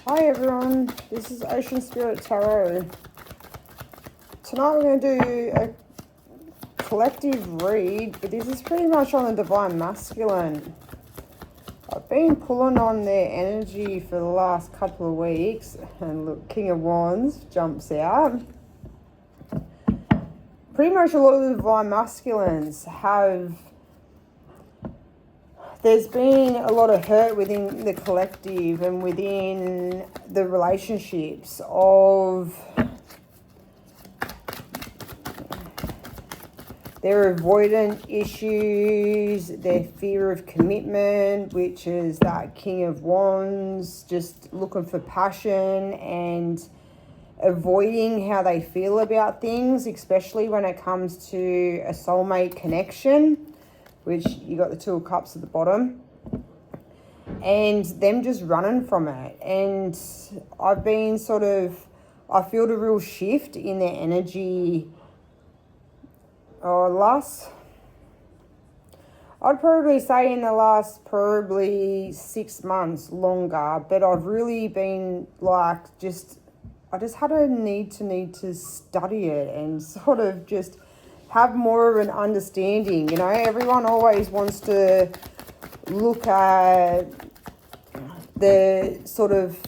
Hi everyone, this is Ocean Spirit Tarot. Tonight we're going to do a collective read, but this is pretty much on the Divine Masculine. I've been pulling on their energy for the last couple of weeks, and look, King of Wands jumps out. Pretty much a lot of the Divine Masculines have... There's been a lot of hurt within the collective and within the relationships of their avoidant issues, their fear of commitment, which is that King of Wands, just looking for passion and avoiding how they feel about things, especially when it comes to a soulmate connection, which you got the Two of Cups at the bottom, and them just running from it. And I've been I feel the real shift in their energy. I'd probably say in the last probably 6 months, longer, but I've really been like, I just had a need to study it and sort of just have more of an understanding. You know, everyone always wants to look at the sort of,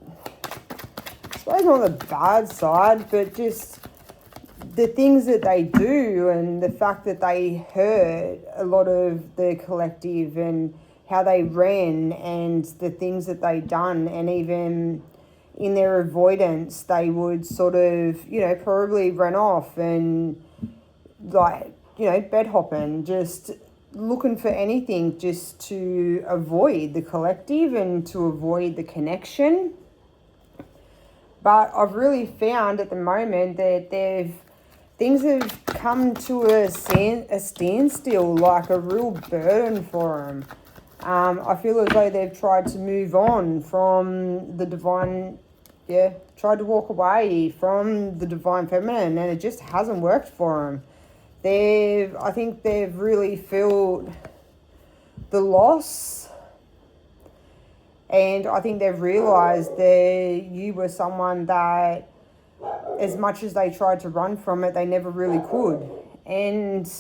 I suppose not the bad side, but just the things that they do and the fact that they hurt a lot of the collective and how they ran and the things that they done, and even in their avoidance they would sort of, you know, probably run off and like, you know, bed hopping, just looking for anything just to avoid the collective and to avoid the connection. But I've really found at the moment that things have come to a standstill, like a real burden for them. I feel as though they've tried to move on from the divine, tried to walk away from the divine feminine, and it just hasn't worked for them. I think they've really felt the loss, and I think they've realised that you were someone that, as much as they tried to run from it, they never really could. And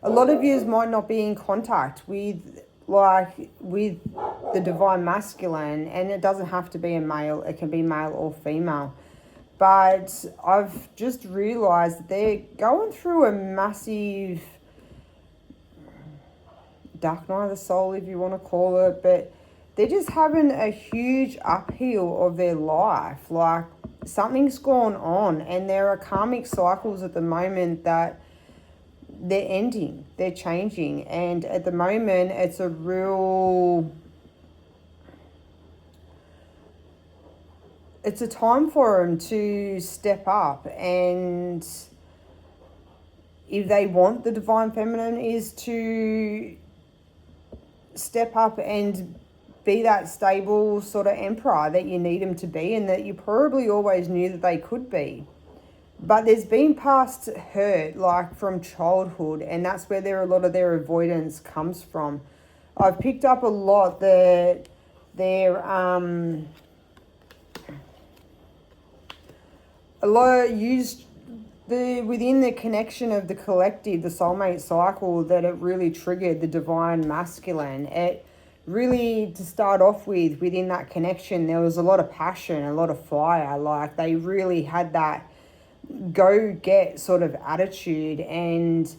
a lot of you might not be in contact with the divine masculine, and it doesn't have to be a male, it can be male or female. But I've just realised that they're going through a massive dark night of the soul, if you want to call it, but they're just having a huge upheaval of their life. Like, something's gone on, and there are karmic cycles at the moment that they're ending, they're changing, and at the moment it's a real... It's a time for them to step up, and if they want the divine feminine, is to step up and be that stable sort of emperor that you need them to be, and that you probably always knew that they could be. But there's been past hurt, like from childhood, and that's where a lot of their avoidance comes from. I've picked up a lot that they're a lot used within the connection of the collective, the soulmate cycle, that it really triggered the divine masculine. It really, to start off with, within that connection, there was a lot of passion, a lot of fire. Like, they really had that go-get sort of attitude, and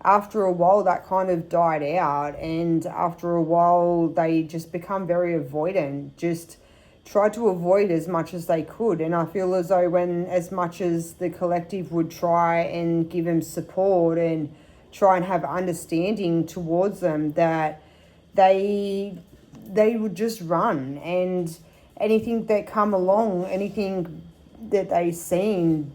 after a while that kind of died out, and after a while they just become very avoidant, just try to avoid as much as they could. And I feel as though when, as much as the collective would try and give them support and try and have understanding towards them, that they would just run, and anything that come along, anything that they seen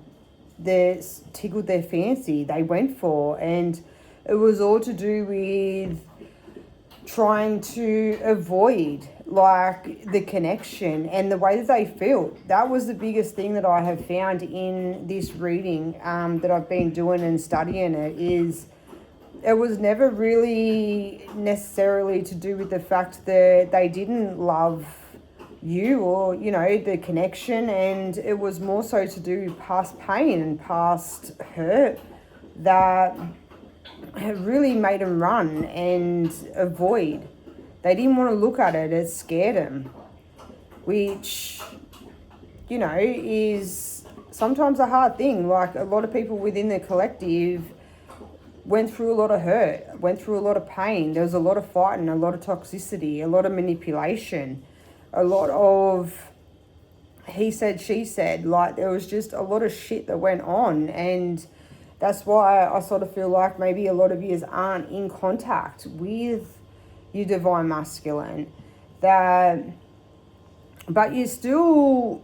that tickled their fancy, they went for. And it was all to do with trying to avoid, like, the connection and the way that they felt. That was the biggest thing that I have found in this reading that I've been doing and studying it, is it was never really necessarily to do with the fact that they didn't love you or, you know, the connection, and it was more so to do with past pain and past hurt that really made them run and avoid. They didn't want to look at it, it scared them, which, you know, is sometimes a hard thing. Like, a lot of people within the collective went through a lot of hurt, went through a lot of pain. There was a lot of fighting, a lot of toxicity, a lot of manipulation, a lot of he said, she said. Like, there was just a lot of shit that went on, and that's why I sort of feel like maybe a lot of you aren't in contact with your divine masculine. But you still,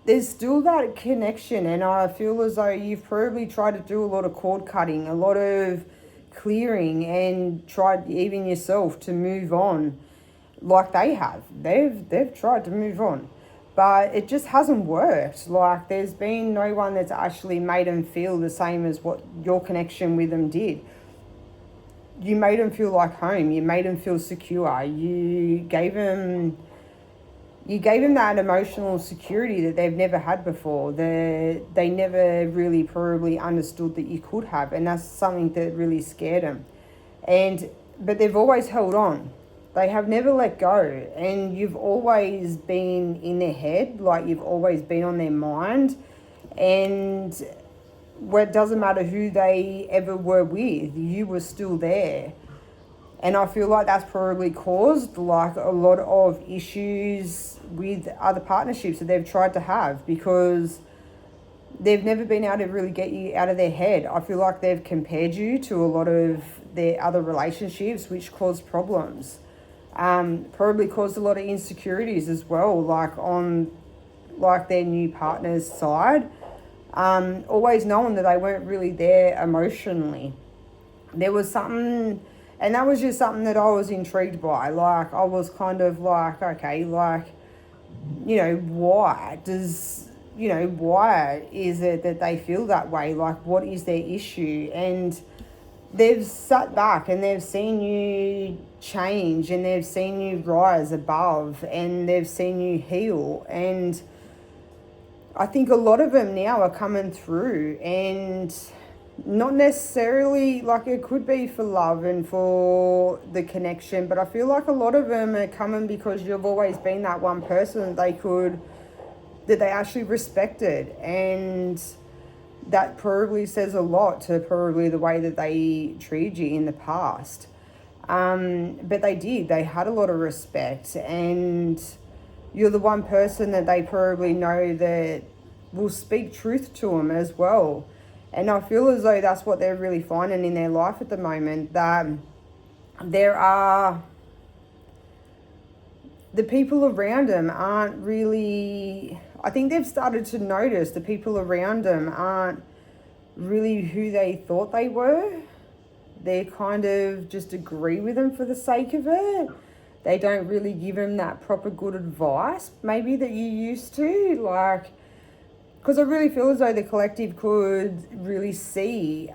there's still that connection, and I feel as though you've probably tried to do a lot of cord cutting, a lot of clearing, and tried even yourself to move on like they have. They've tried to move on, but it just hasn't worked. Like, there's been no one that's actually made them feel the same as what your connection with them did. You made them feel like home. You made them feel secure. You gave them that emotional security that they've never had before. They never really probably understood that you could have, and that's something that really scared them. But they've always held on. They have never let go, and you've always been in their head, like you've always been on their mind, and where it doesn't matter who they ever were with, you were still there. And I feel like that's probably caused like a lot of issues with other partnerships that they've tried to have, because they've never been able to really get you out of their head. I feel like they've compared you to a lot of their other relationships, which caused problems. Probably caused a lot of insecurities as well, like on like their new partner's side. Always knowing that they weren't really there emotionally. There was something, and that was just something that I was intrigued by. Like, I was kind of like, okay, like, you know, why is it that they feel that way? Like, what is their issue? And they've sat back and they've seen you change, and they've seen you rise above, and they've seen you heal. And I think a lot of them now are coming through, and not necessarily, like, it could be for love and for the connection, but I feel like a lot of them are coming because you've always been that one person that they actually respected, and that probably says a lot to probably the way that they treated you in the past. But they had a lot of respect, and you're the one person that they probably know that will speak truth to them as well. And I feel as though that's what they're really finding in their life at the moment, that there are, the people around them aren't really, I think they've started to notice the people around them aren't really who they thought they were. They kind of just agree with them for the sake of it. They don't really give them that proper good advice, maybe, that you used to. Like, because I really feel as though the collective could really see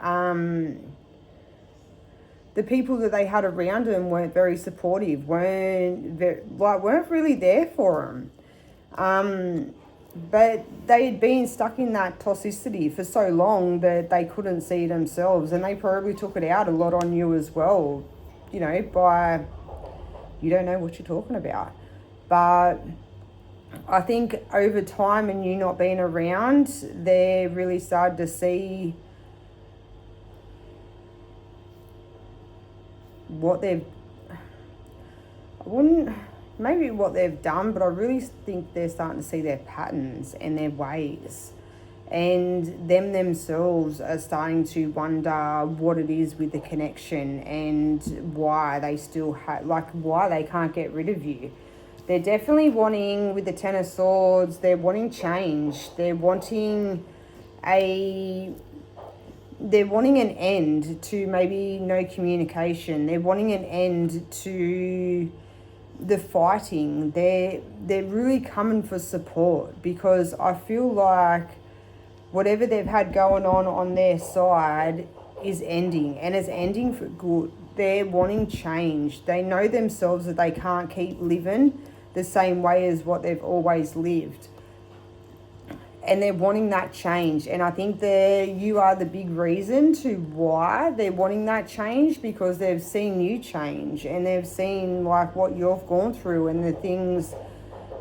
the people that they had around them weren't very supportive, weren't really there for them. But they'd been stuck in that toxicity for so long that they couldn't see themselves, and they probably took it out a lot on you as well, you know, by, you don't know what you're talking about. But I think over time, and you not being around, they really started to see what they've, maybe what they've done, but I really think they're starting to see their patterns and their ways. And themselves are starting to wonder what it is with the connection, and why they still why they can't get rid of you. They're definitely wanting, with the Ten of Swords, they're wanting change. They're wanting an end to maybe no communication. They're wanting an end to the fighting. They're really coming for support, because I feel like whatever they've had going on their side is ending, and it's ending for good. They're wanting change. They know themselves that they can't keep living the same way as what they've always lived. And they're wanting that change. And I think that you are the big reason to why they're wanting that change, because they've seen you change and they've seen like what you've gone through and the things,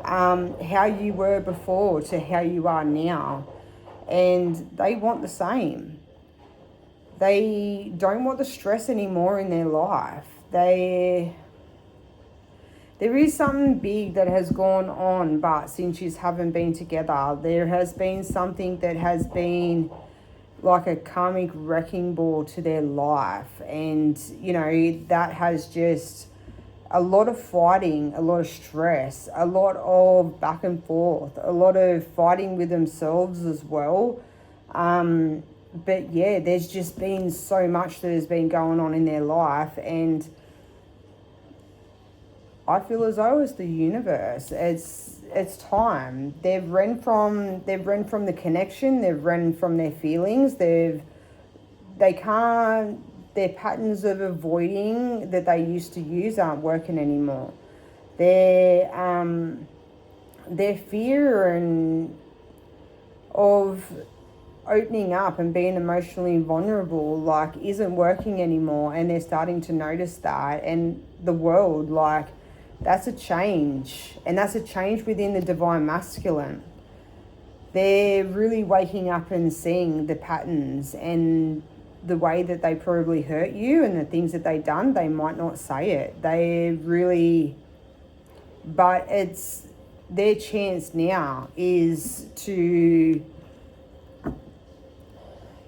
how you were before to how you are now. And they want the same. They don't want the stress anymore in their life. There is something big that has gone on, but since you haven't been together, there has been something that has been like a karmic wrecking ball to their life. And, you know, that has just a lot of fighting, a lot of stress, a lot of back and forth, a lot of fighting with themselves as well. But yeah, there's just been so much that has been going on in their life, and I feel as though it's the universe. It's time. They've run from the connection. They've run from their feelings. Their patterns of avoiding that they used to use aren't working anymore. Their fear and of opening up and being emotionally vulnerable like isn't working anymore, and they're starting to notice that. And the world, like, that's a change, and that's a change within the divine masculine. They're really waking up and seeing the patterns and the way that they probably hurt you and the things that they done. They might not say it. But it's their chance now is to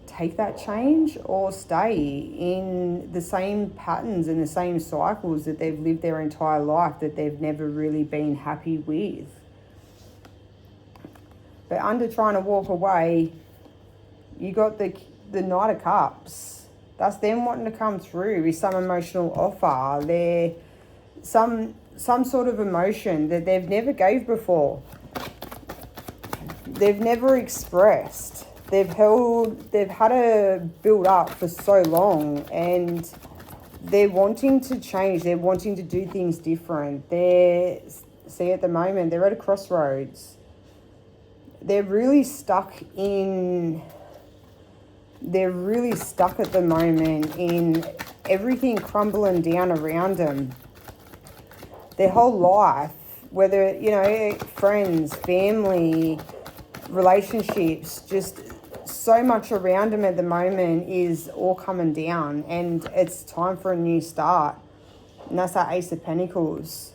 take that change or stay in the same patterns and the same cycles that they've lived their entire life, that they've never really been happy with. But under trying to walk away, you got the Knight of Cups. That's them wanting to come through with some emotional offer. They're some sort of emotion that they've never gave before. They've never expressed. They've had to build up for so long, and they're wanting to change. They're wanting to do things different. At the moment, they're at a crossroads. They're really stuck at the moment in everything crumbling down around them. Their whole life, whether, you know, friends, family, relationships, just so much around them at the moment is all coming down, and it's time for a new start. And that's our Ace of Pentacles.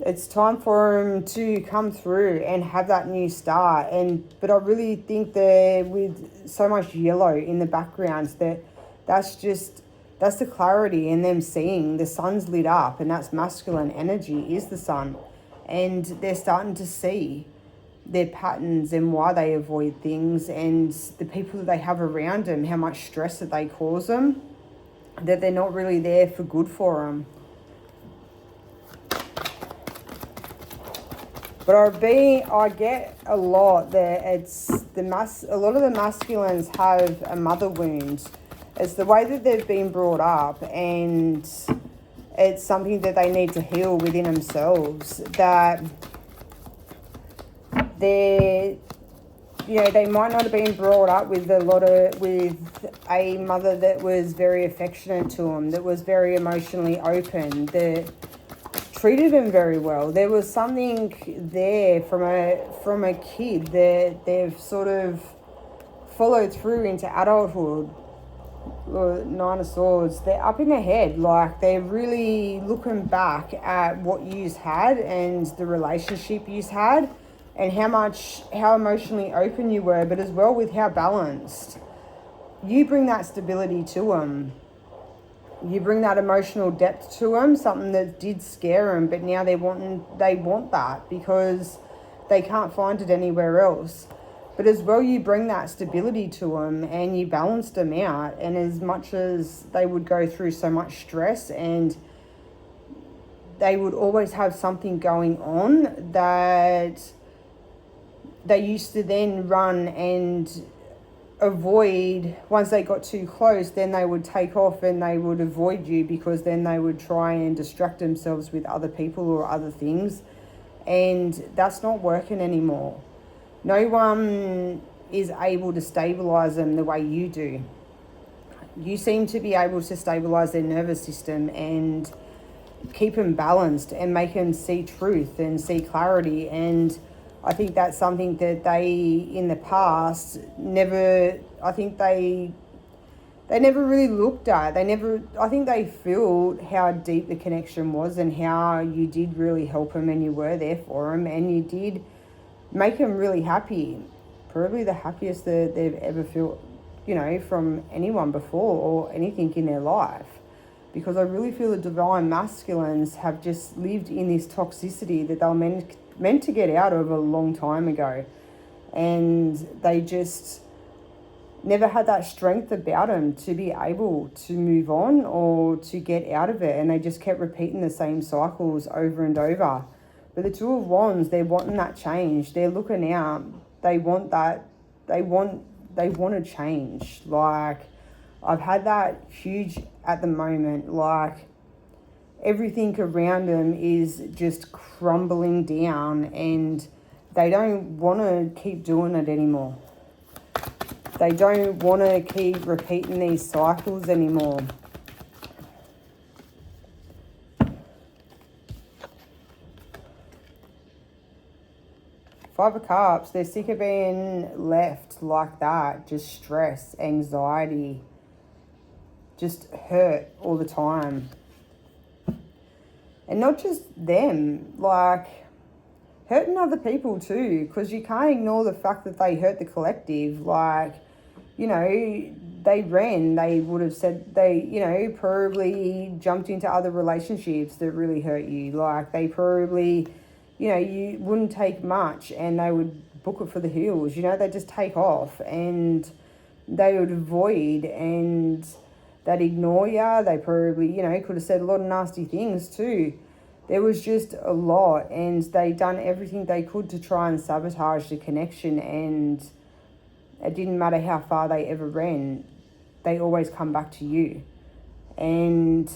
It's time for them to come through and have that new start. But I really think that with so much yellow in the background, that's the clarity in them seeing the sun's lit up, and that's masculine energy, is the sun. And they're starting to see their patterns and why they avoid things, and the people that they have around them, how much stress that they cause them, that they're not really there for good for them. But I get a lot that a lot of the masculines have a mother wound. It's the way that they've been brought up, and it's something that they need to heal within themselves. That they might not have been brought up with a mother that was very affectionate to them, that was very emotionally open, that treated them very well. There was something there from a kid that they've sort of followed through into adulthood. Nine of Swords, they're up in their head, like they're really looking back at what you've had and the relationship you've had, and how emotionally open you were, but as well with how balanced. You bring that stability to them. You bring that emotional depth to them, something that did scare them, but now they want that because they can't find it anywhere else. But as well, you bring that stability to them and you balance them out. And as much as they would go through so much stress, and they would always have something going on, that they used to then run and avoid, once they got too close, then they would take off and they would avoid you, because then they would try and distract themselves with other people or other things. And that's not working anymore. No one is able to stabilize them the way you do. You seem to be able to stabilize their nervous system and keep them balanced and make them see truth and see clarity. And I think that's something that they, in the past, never, I think they never really looked at. I think they felt how deep the connection was and how you did really help them and you were there for them and you did make them really happy. Probably the happiest that they've ever felt, from anyone before or anything in their life. Because I really feel the divine masculines have just lived in this toxicity that they were meant to get out of a long time ago. And they just never had that strength about them to be able to move on or to get out of it. And they just kept repeating the same cycles over and over. But the Two of Wands, they're wanting that change. They're looking out. They want that. They want to change. Like, I've had that huge at the moment. Like, everything around them is just crumbling down and they don't want to keep doing it anymore. They don't want to keep repeating these cycles anymore. Five of Cups, they're sick of being left like that. Just stress, anxiety, just hurt all the time. And not just them, like hurting other people too, because you can't ignore the fact that they hurt the collective. Like, they would have said they, probably jumped into other relationships that really hurt you. Like, they probably, you wouldn't take much and they would book it for the heels. They just take off and they would avoid and they'd ignore you. They probably, could have said a lot of nasty things too. There was just a lot and they done everything they could to try and sabotage the connection, and it didn't matter how far they ever ran, they always come back to you. And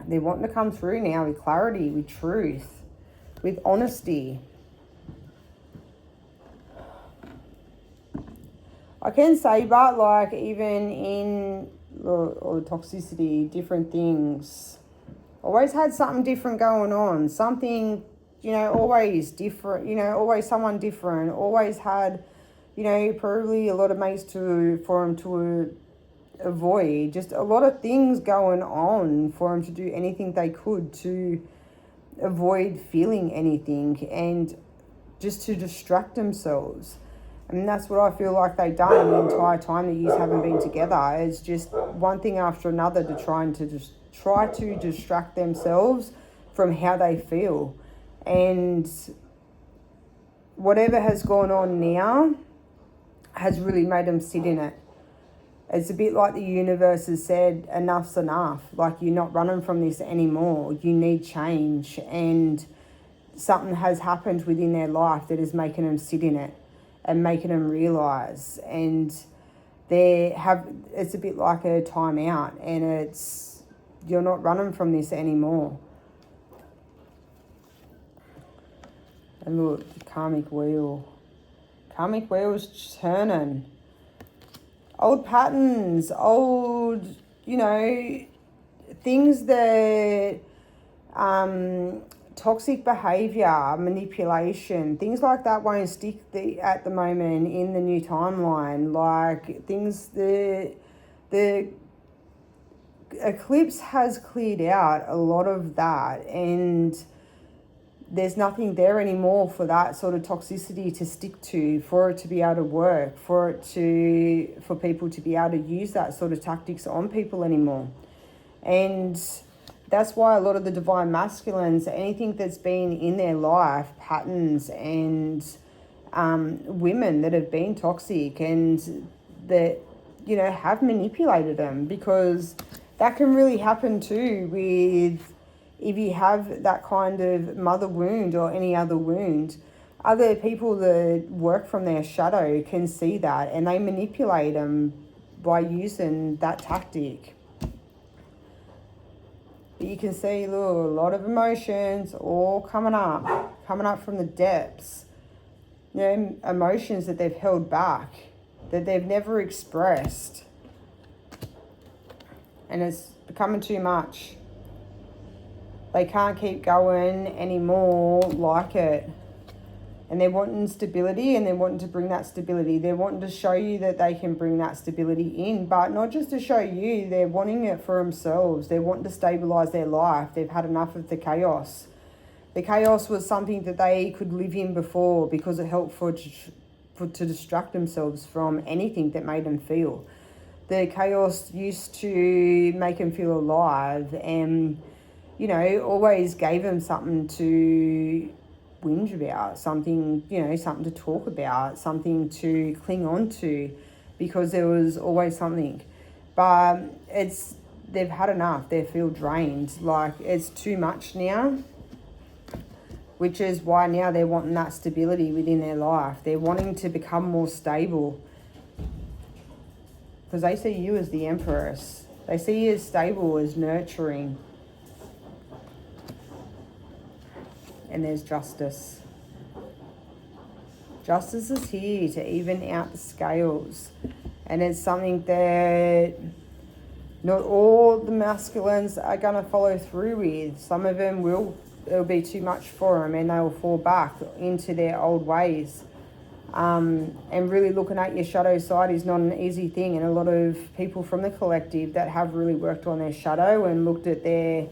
they're wanting to come through now with clarity, with truth, with honesty. I can say, but like even in or toxicity, different things, always had something different going on. Something, always different, always someone different, always had, probably a lot of mates for him to avoid. Just a lot of things going on for him to do anything they could to avoid feeling anything and just to distract themselves. And that's what I feel like they've done the entire time that you haven't been together. It's just one thing after another to try to distract themselves from how they feel. And whatever has gone on now has really made them sit in it. It's a bit like the universe has said, enough's enough. Like, you're not running from this anymore. You need change. And something has happened within their life that is making them sit in it and making them realise. And it's a bit like a timeout, and you're not running from this anymore. And look, the karmic wheel. Karmic wheel's turning. Old patterns, old, things that, toxic behaviour, manipulation, things like that won't stick at the moment in the new timeline. Like, things the eclipse has cleared out a lot of that, and there's nothing there anymore for that sort of toxicity to stick to, for it to be able to work, for people to be able to use that sort of tactics on people anymore. And that's why a lot of the divine masculines, anything that's been in their life, patterns and women that have been toxic and that, have manipulated them, because that can really happen too if you have that kind of mother wound or any other wound. other people that work from their shadow can see that, and they manipulate them by using that tactic. But you can see, look, a lot of emotions all coming up from the depths. You know, emotions that they've held back, that they've never expressed. And it's becoming too much. They can't keep going anymore like it. And they're wanting stability, and they're wanting to bring that stability. They're wanting to show you that they can bring that stability in, but not just to show you, they're wanting it for themselves. They're wanting to stabilize their life. They've had enough of the chaos. The chaos was something that they could live in before because it helped to distract themselves from anything that made them feel. The chaos used to make them feel alive and, you know, always gave them something to whinge about, something, you know, something to talk about, something to cling on to, because there was always something. But they've had enough. They feel drained, like it's too much now, which is why now they're wanting that stability within their life. They're wanting to become more stable because they see you as the Empress. They see you as stable, as nurturing. And there's justice. Justice is here to even out the scales. And it's something that not all the masculines are going to follow through with. Some of them it'll be too much for them and they'll fall back into their old ways. And really looking at your shadow side is not an easy thing. And a lot of people from the collective that have really worked on their shadow and looked at their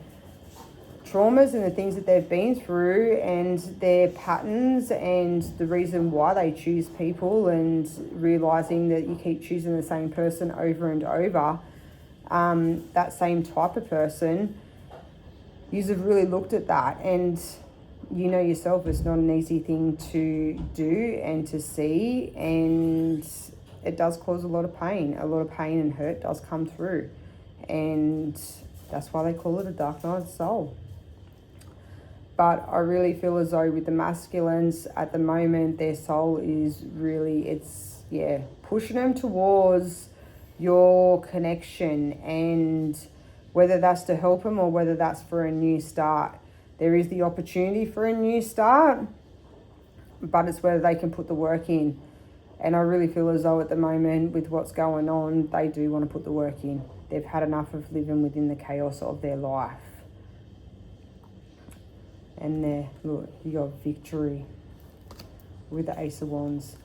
traumas and the things that they've been through and their patterns and the reason why they choose people, and realizing that you keep choosing the same person over and over, that same type of person, you've really looked at that, and you know yourself it's not an easy thing to do and to see, and it does cause a lot of pain and hurt does come through, and that's why they call it a dark night of the soul. But I really feel as though with the masculines at the moment, their soul is really, pushing them towards your connection, and whether that's to help them or whether that's for a new start. There is the opportunity for a new start, but it's whether they can put the work in. And I really feel as though at the moment with what's going on, they do want to put the work in. They've had enough of living within the chaos of their life. And there, look, you got victory with the Ace of Wands.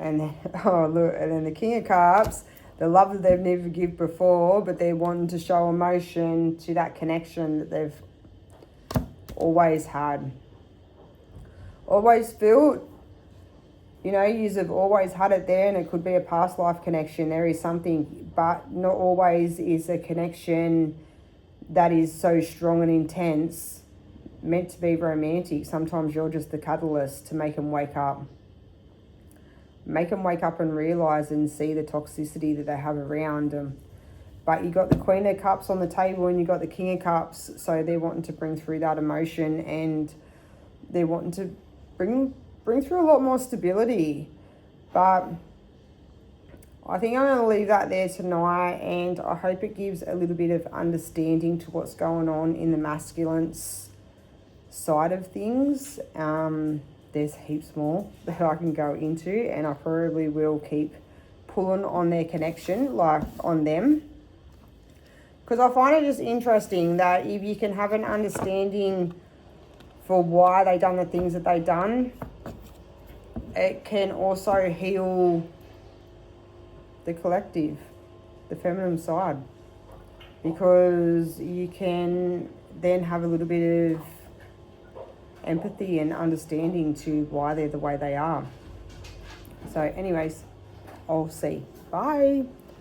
And then, oh look, and then the King of Cups, the love that they've never given before, but they're wanting to show emotion to that connection that they've always had. Always felt, you know, you've always had it there, and it could be a past life connection. There is something, but not always is a connection that is so strong and intense, meant to be romantic. Sometimes you're just the catalyst to make them wake up. Make them wake up and realise and see the toxicity that they have around them. But you got the Queen of Cups on the table and you got the King of Cups, so they're wanting to bring through that emotion, and they're wanting to bring through a lot more stability. But I think I'm going to leave that there tonight, and I hope it gives a little bit of understanding to what's going on in the masculine's side of things. There's heaps more that I can go into, and I probably will keep pulling on their connection, like on them. Because I find it just interesting that if you can have an understanding for why they done the things that they done, it can also heal the collective, the feminine side, because you can then have a little bit of empathy and understanding to why they're the way they are. So anyways, I'll see. Bye.